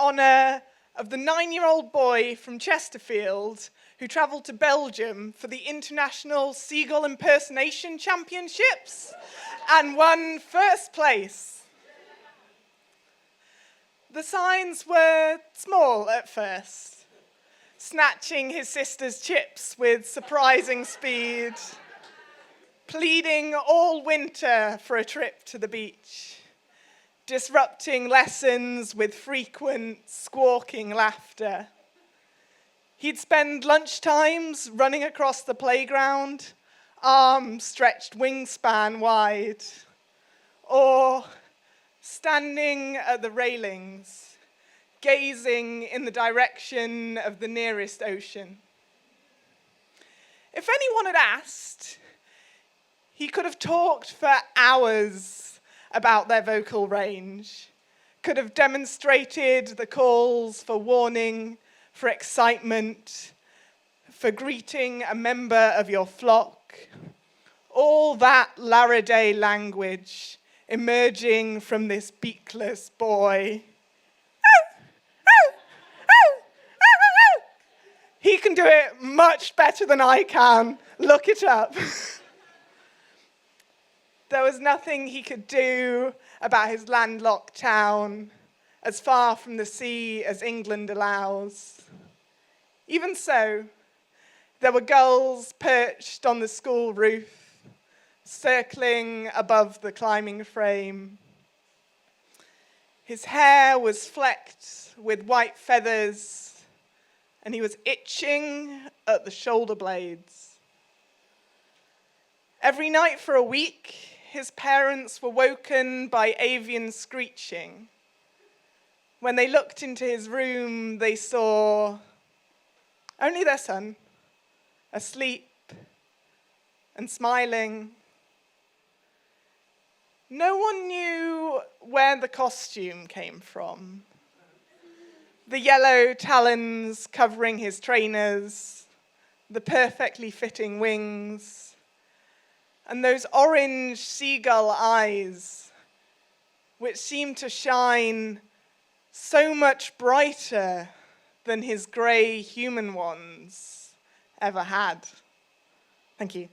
honour of the 9-year-old boy from Chesterfield who travelled to Belgium for the International Seagull Impersonation Championships and won first place. The signs were small at first, snatching his sister's chips with surprising speed, pleading all winter for a trip to the beach, disrupting lessons with frequent squawking laughter. He'd spend lunchtimes running across the playground, arms stretched wingspan wide, or standing at the railings, gazing in the direction of the nearest ocean. If anyone had asked, he could have talked for hours about their vocal range, could have demonstrated the calls for warning, for excitement, for greeting a member of your flock, all that Larraday language emerging from this beakless boy. He can do it much better than I can. Look it up. There was nothing he could do about his landlocked town, as far from the sea as England allows. Even so, there were gulls perched on the school roof, circling above the climbing frame. His hair was flecked with white feathers, and he was itching at the shoulder blades. Every night for a week, his parents were woken by avian screeching. When they looked into his room, they saw only their son, asleep and smiling. No one knew where the costume came from. The yellow talons covering his trainers, the perfectly fitting wings, and those orange seagull eyes, which seemed to shine so much brighter than his grey human ones ever had. Thank you.